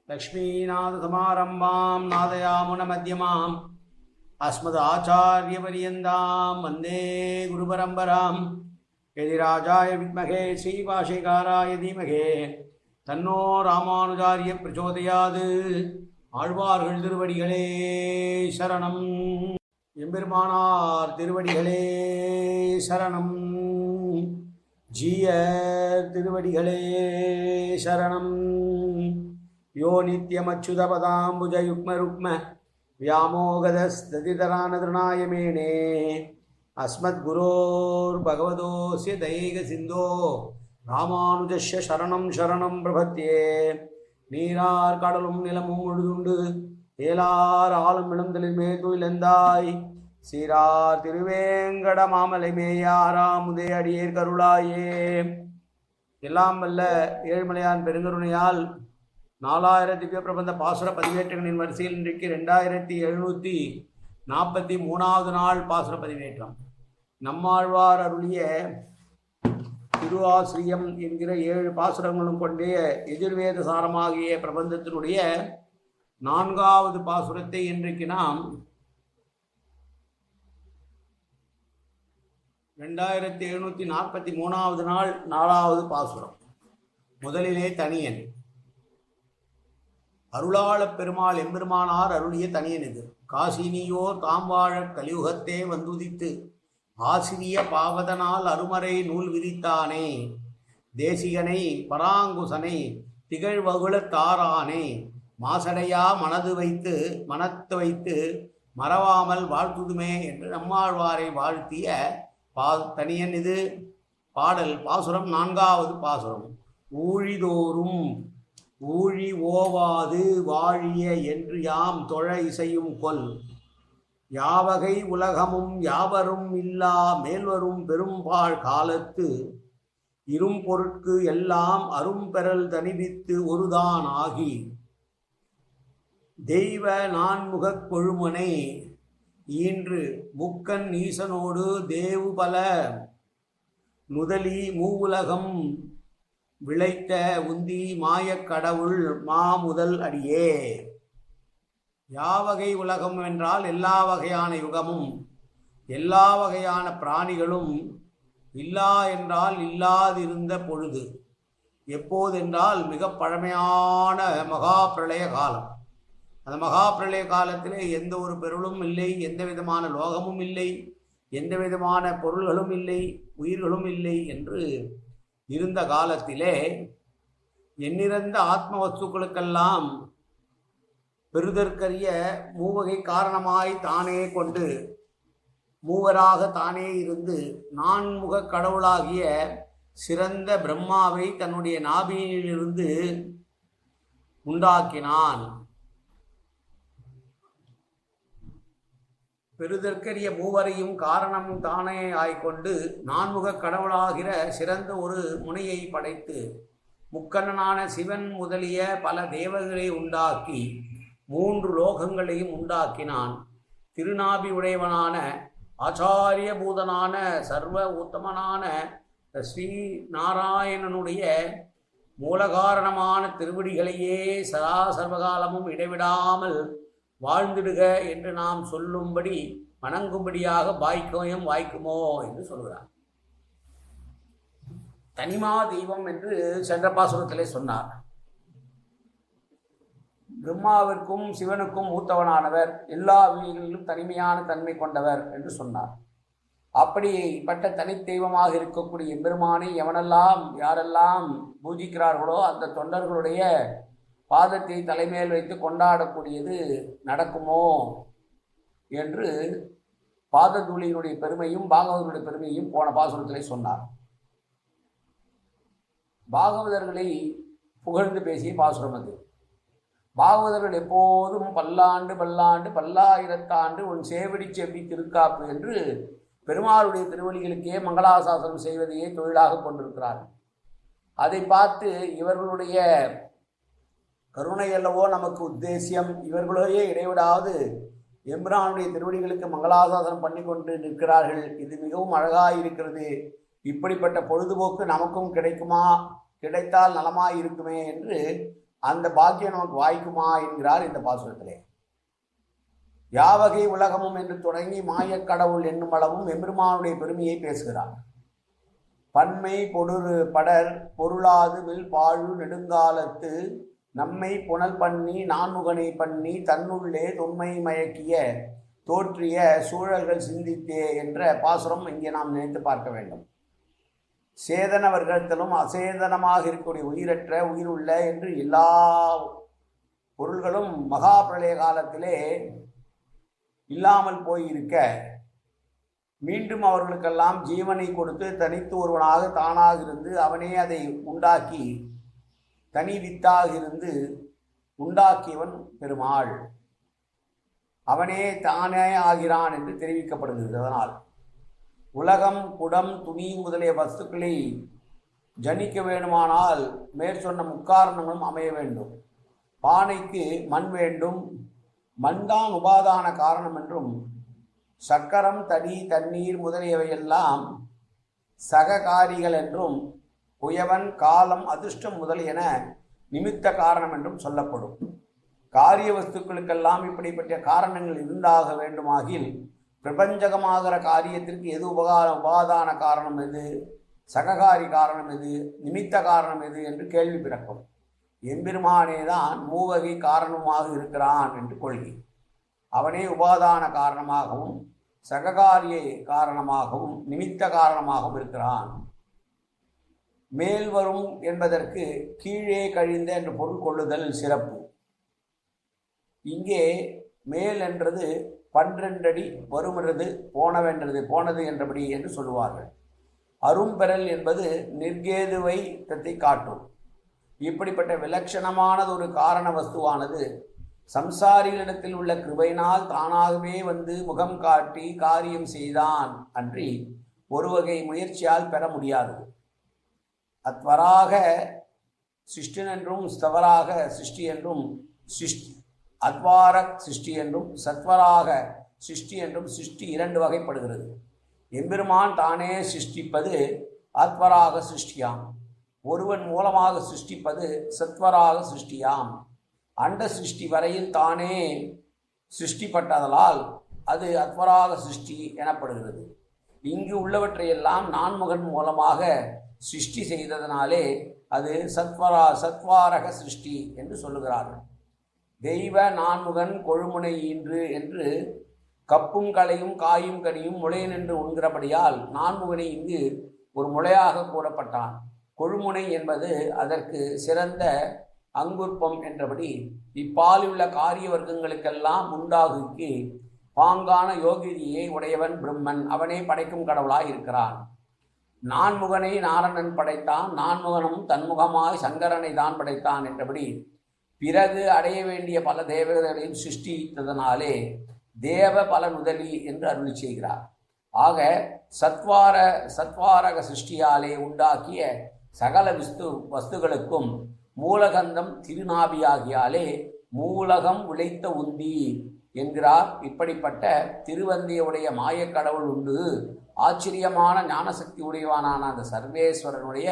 लक्ष्मीनाथसमारम्भां नादयामुनमध्यमाम् अस्मदाचार्यपर्यन्तां वन्दे गुरुपरम्परां यदिराजाय विद्महे श्रीभाष्यकाराय धीमहि तन्नो रामानुजार्य प्रचोदयात्. ஆழ்வார்கள் திருவடிகளே சரணம். எம்பெருமானார் திருவடிகளே சரணம். ஜீயர் திருவடிகளே சரணம். யோ நித்யமச்சுதபதாம்புஜயுக்மருக்ம व्यामोगदस्तदितरानतृणाय मेने अस्मद्गुरोर्भगवतोऽस्य दैकसिन्धो रामानुजस्य शरणं शरणं प्रपद्ये. நீரார் கடலும் நிலமும் முழுதுண்டு ஏலார் ஆளும் இளந்தலில் மேதுயிலந்தாய் சீரார் திருவேங்கட மாமலை மேயாராமுதே அடியேர் கருளாயே. எல்லாம் வல்ல ஏழ்மலையான் பெருங்கருணையால் 4000 திவ்ய பிரபந்த பாசுர பதிவேற்றங்களின் வரிசையில் இன்றைக்கு 2743வது நாள் பாசுர பதிவேற்றம். நம்மாழ்வார் அருளிய திருவாசிரியம் என்கிற 7 பாசுரங்களும் கொண்டே எதிர்வேத சாரமாகிய பிரபந்தத்தினுடைய 4வது பாசுரத்தை இன்றைக்கு நாம் 2743வது நாள் 4வது பாசுரம். முதலிலே தனியன். அருளாளப் பெருமாள் எம்பெருமானார் அருளிய தனியன் இது. காசினியோர் தாம் வாழ கலியுகத்தே வந்துதித்து ஆசிரிய பாவதனால் அருமறை நூல் விதித்தானே தேசிகனை பராங்குசனை திகழ்வகுளத்தாரானே மாசடையா மனத்து வைத்து மறவாமல் வாழ்த்துதுமே என்று நம்மாழ்வாரை வாழ்த்திய தனியன் இது. பாடல் பாசுரம் 4வது பாசுரம். ஊழிதோறும் ஊழி ஓவாது வாழிய என்று யாம் தொழ இசையும் கொல் யாவகை உலகமும் யாவரும் இல்லா மேல்வரும் பெரும்பாழ் காலத்து இரும் பொருட்கு எல்லாம் அரும்பெறல் தனிவித்து ஒருதான் ஆகி தெய்வ நான்முகக் கொழுமனை ஈன்று முக்கன் ஈசனோடு தேவு பல முதலி மூவுலகம் விளைத்த உந்தி மாயக் கடவுள் மாமுதல் அடியே. யாவகை உலகம் என்றால் எல்லா வகையான யுகமும் எல்லா வகையான பிராணிகளும், இல்லா என்றால் இல்லாதிருந்த பொழுது, எப்போதென்றால் மிக பழமையான மகா பிரளய காலம். அந்த மகா பிரளய காலத்திலே எந்த ஒரு பொருளும் இல்லை, எந்த விதமான லோகமும் இல்லை, எந்த விதமான பொருள்களும் இல்லை, உயிர்களும் இல்லை என்று இருந்த காலத்திலே எண்ணிறந்த ஆத்ம வஸ்துக்களுக்கெல்லாம் பெறுதற்கரிய மூவகை காரணமாய் தானே கொண்டு மூவராக தானே இருந்து நான்முக கடவுளாகிய சிறந்த பிரம்மாவை தன்னுடைய நாபியிலிருந்து உண்டாக்கினான். பெறுதற்கரிய மூவரையும் காரணம் தானே ஆய்கொண்டு நான்முக கடவுளாகிற சிறந்த ஒரு முனையை படைத்து முக்கண்ணனான சிவன் முதலிய பல தேவர்களை உண்டாக்கி 3 லோகங்களையும் உண்டாக்கினான். திருநாபி உடையவனான ஆச்சாரிய பூதனான சர்வ உத்தமனான ஸ்ரீ நாராயணனுடைய மூலகாரணமான திருவடிகளையே சதா சர்வகாலமும் இடைவிடாமல் வாழ்ந்திடுக என்று நாம் சொல்லும்படி வணங்கும்படியாக பாய்க்கயம் வாய்க்குமோ என்று சொல்கிறார். தனிமா தெய்வம் என்று சென்ற பாசுரத்திலே சொன்னார். பிரம்மாவிற்கும் சிவனுக்கும் மூத்தவனானவர், எல்லா உயிர்களிலும் தனிமையான தன்மை கொண்டவர் என்று சொன்னார். அப்படிப்பட்ட தனித்தெய்வமாக இருக்கக்கூடிய எம்பெருமானை எவனெல்லாம் யாரெல்லாம் பூஜிக்கிறார்களோ அந்த தொண்டர்களுடைய பாதத்தை தலைமையில் வைத்து கொண்டாடக்கூடியது நடக்குமோ என்று பாததூளியினுடைய பெருமையும் பாகவதனுடைய பெருமையும் போன பாசுரத்திலே சொன்னார். பாகவதர்களை புகழ்ந்து பேசிய பாசுரம் அது. பாகவதர்கள் எப்போதும் பல்லாண்டு பல்லாண்டு பல்லாயிரத்தாண்டு உன் சேவடி செவ்வி திருக்காப்பு என்று பெருமாளுடைய திருவடிகளுக்கே மங்களாசாசனம் செய்வதையே தொழிலாக கொண்டிருக்கிறார்கள். அதை பார்த்து இவர்களுடைய கருணை அல்லவோ நமக்கு உத்தேசியம், இவர்களையே இடைவிடாது எம்பிரானுடைய திருவடிகளுக்கு மங்களாசாசனம் பண்ணி கொண்டு நிற்கிறார்கள், இது மிகவும் அழகாயிருக்கிறது, இப்படிப்பட்ட பொழுதுபோக்கு நமக்கும் கிடைக்குமா, கிடைத்தால் நலமாயிருக்குமே என்று அந்த பாக்கியம் நமக்கு வாய்க்குமா என்கிறார் இந்த பாசுரத்திலே. யாவகை உலகமும் என்று தொடங்கி மாயக்கடவுள் என்னும் அளவும் எம்பெருமானுடைய பெருமையை பேசுகிறார். பன்மை பொருறு படர் பொருளாது வில் பாழு நெடுங்காலத்து நம்மை புனல் பண்ணி நான்முகனை பண்ணி தன்னுள்ளே தொன்மை மயக்கிய தோற்றிய சூழல்கள் சிந்தித்தே என்ற பாசுரம் இங்கே நாம் நினைத்து பார்க்க வேண்டும். சேதன வர்க்கத்திலும் அசேதனமாக இருக்கக்கூடிய உயிரற்ற உயிருள்ள என்று எல்லா பொருள்களும் மகா பிரளய காலத்திலே இல்லாமல் போயிருக்க மீண்டும் அவர்களுக்கெல்லாம் ஜீவனை கொடுத்து தனித்து ஒருவனாக தானாக இருந்து அவனே அதை உண்டாக்கி தனி வித்தாக இருந்து உண்டாக்கியவன் பெருமாள். அவனே தானே ஆகிறான் என்று தெரிவிக்கப்படுகிறது. அதனால் உலகம் குடம் துணி முதலிய வஸ்துக்களை ஜனிக்க வேண்டுமானால் மேற்சொன்ன முக்காரணங்களும் அமைய வேண்டும். பானைக்கு மண் வேண்டும், மண்தான் உபாதான காரணம் என்றும் சக்கரம் தடி தண்ணீர் முதலியவையெல்லாம் சககாரிகள் என்றும் குயவன் காலம் அதிர்ஷ்டம் முதலியன நிமித்த காரணம் என்றும் சொல்லப்படும். காரிய வஸ்துக்களுக்கெல்லாம் இப்படிப்பட்ட காரணங்கள் இருந்தாக வேண்டுமாகில் பிரபஞ்சகமாகிற காரியத்திற்கு எது உபாதான காரணம் எது, சககாரி காரணம் எது, நிமித்த காரணம் எது என்று கேள்வி பிறக்கும். எம்பெருமானேதான் மூவகை காரணமாக இருக்கிறான் என்று கொள்கை. அவனே உபாதான காரணமாகவும் சககாரிய காரணமாகவும் நிமித்த காரணமாகவும் இருக்கிறான். மேல் வரும் என்பதற்கு கீழே கழிந்த என்று பொருள் கொள்ளுதல் சிறப்பு. இங்கே மேல் என்றது 12 அடி வருமென்றது போனது என்றபடி என்று சொல்லுவார்கள். அரும்பெறல் என்பது நிர்கேதுவை தத்தை காட்டும். இப்படிப்பட்ட விலட்சணமானது ஒரு காரண வஸ்துவானது சம்சாரிகளிடத்தில் உள்ள கிருபையினால் தானாகவே வந்து முகம் காட்டி காரியம் செய்தான் அன்றி ஒரு வகை முயற்சியால் பெற முடியாது. அத்வராக சிருஷ்டின் என்றும் ஸ்தவராக சிருஷ்டி என்றும் அத்வார சிருஷ்டி என்றும் சத்வராக சிருஷ்டி என்றும் சிருஷ்டி 2 வகைப்படுகிறது. எம்பெருமான் தானே சிருஷ்டிப்பது ஆத்வராக சிருஷ்டியாம், ஒருவன் மூலமாக சிருஷ்டிப்பது சத்வராக சிருஷ்டியாம். அண்ட சிருஷ்டி வரையில் தானே சிருஷ்டிப்பட்டதலால் அது அத்வராக சிருஷ்டி எனப்படுகிறது. இங்கு உள்ளவற்றையெல்லாம் நான்முகன் மூலமாக சிருஷ்டி செய்ததனாலே அது சத்வாரக சிருஷ்டி என்று சொல்லுகிறார்கள். தெய்வ நான்முகன் கொழுமுனை ஈன்று என்று கப்பும் கலையும் காயும் கனியும் முளை நின்று உண்கிறபடியால் நான்முகனை இங்கு ஒரு முளையாக கூறப்பட்டான். கொழுமுனை என்பது அதற்கு சிறந்த அங்குற்பம் என்றபடி இப்பாலிலுள்ள காரிய வர்க்கங்களுக்கெல்லாம் உண்டாகுக்கு பாங்கான யோகிதியை உடையவன் பிரம்மன். அவனே படைக்கும் கடவுளாய் இருக்கிறான். நான்முகனை நாரணன் படைத்தான், நான்முகனும் தன்முகமாய் சங்கரனை தான் படைத்தான் என்றபடி பிறகு அடைய வேண்டிய பல தேவதைகளையும் சிருஷ்டித்ததனாலே தேவ பல முதலி என்று அருளி செய்கிறார். ஆக சத்வாரக சிருஷ்டியாலே உண்டாக்கிய சகல வஸ்துகளுக்கும் மூலகந்தம் திருநாபியாகியாலே மூலகம் உழைத்த உந்தி என்கிறார். இப்படிப்பட்ட திருவந்தியுடைய மாயக்கடவுள் உண்டு. ஆச்சரியமான ஞானசக்தி உடையவானான அந்த சர்வேஸ்வரனுடைய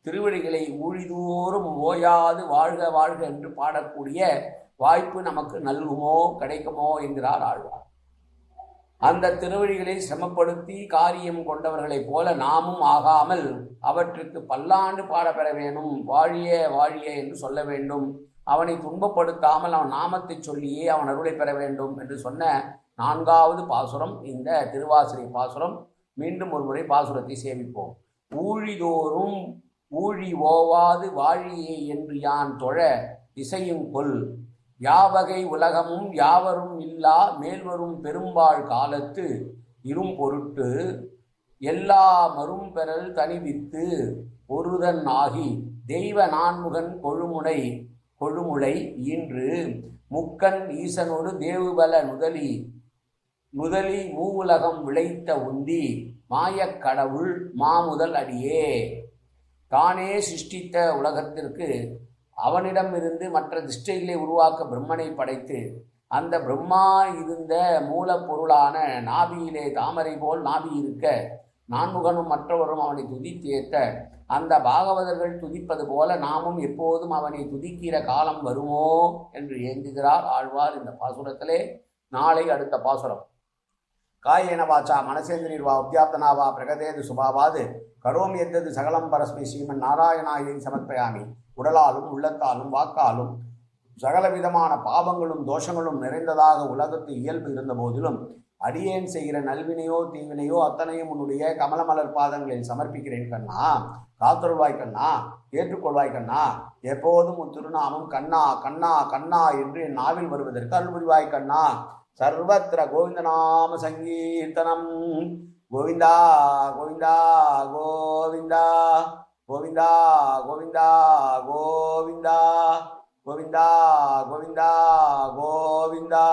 திருவடிகளை ஊழிதோறும் ஓயாது வாழ்க வாழ்க என்று பாடக்கூடிய வாய்ப்பு நமக்கு நல்குமோ கிடைக்குமோ என்கிறார் ஆழ்வார். அந்த திருவடிகளை சிரமப்படுத்தி காரியம் கொண்டவர்களைப் போல நாமும் ஆகாமல் அவற்றுக்கு பல்லாண்டு பாடப்பெற வேண்டும். வாழிய வாழிய என்று சொல்ல வேண்டும். அவனை துன்பப்படுத்தாமல் அவன் நாமத்தை சொல்லியே அவன் அருளை பெற வேண்டும் என்று சொன்ன 4வது பாசுரம் இந்த திருவாசிரை பாசுரம். மீண்டும் ஒரு முறை பாசுரத்தை சேமிப்போம். ஊழிதோறும் ஊழி ஓவாது வாழியே என்று யான் தொழ இசையும் கொல் யாவகை உலகமும் யாவரும் இல்லா மேல்வரும் பெரும்பாள் காலத்து இரும் பொருட்டு எல்லா மரும் பெறல் தனிவித்து ஒருதன் ஆகி தெய்வ நான்முகன் கொழுமுளை ஈன்று முக்கன் ஈசனோடு தேவுபல நுதலி மூவுலகம் விளைத்த உந்தி மாயக்கடவுள் மாமுதல் அடியே. தானே சிருஷ்டித்த உலகத்திற்கு அவனிடமிருந்து மற்ற திஷ்டைகளை உருவாக்க பிரம்மனை படைத்து அந்த பிரம்மா இருந்த மூலப்பொருளான நாபியிலே தாமரை போல் நாபி இருக்க நான்முகனும் மற்றவரும் அவனை துதித்தேத்த அந்த பாகவதர்கள் துதிப்பது போல நாமும் எப்போதும் அவனை துதிக்கிற காலம் வருமோ என்று ஏங்குகிறார் ஆழ்வார் இந்த பாசுரத்திலே. நாளை அடுத்த பாசுரம். காயேன வாச்சா மனசேந்திரிர்வா உத்யாப்தனாவா பிரகதேது சுபாவாது கரோமி எத்தது சகலம் பரஸ்மை ஸ்ரீமன் நாராயணாயை சமர்ப்பயாமி. உடலாலும் உள்ளத்தாலும் வாக்காலும் சகலவிதமான பாவங்களும் தோஷங்களும் நிறைந்ததாக உலகத்து இயல்பு இருந்த போதிலும் அடியேன் செய்கிற நல்வினையோ தீவினையோ அத்தனையும் உன்னுடைய கமலமலர் பாதங்களில் சமர்ப்பிக்கிறேன் கண்ணா. காத்தருள்வாய் கண்ணா, ஏற்றுக்கொள்வாய் கண்ணா. எப்போதும் உன் திருநாமம் கண்ணா கண்ணா கண்ணா என்று என் நாவில் வருவதற்கு அருள் புரிவாய் கண்ணா. சர்வத்திர கோவிந்தநாம சங்கீர்த்தனம். கோவிந்தா கோவிந்தா கோவிந்தா கோவிந்தா கோவிந்தா கோவிந்தா கோவிந்தா கோவிந்தா கோவிந்தா.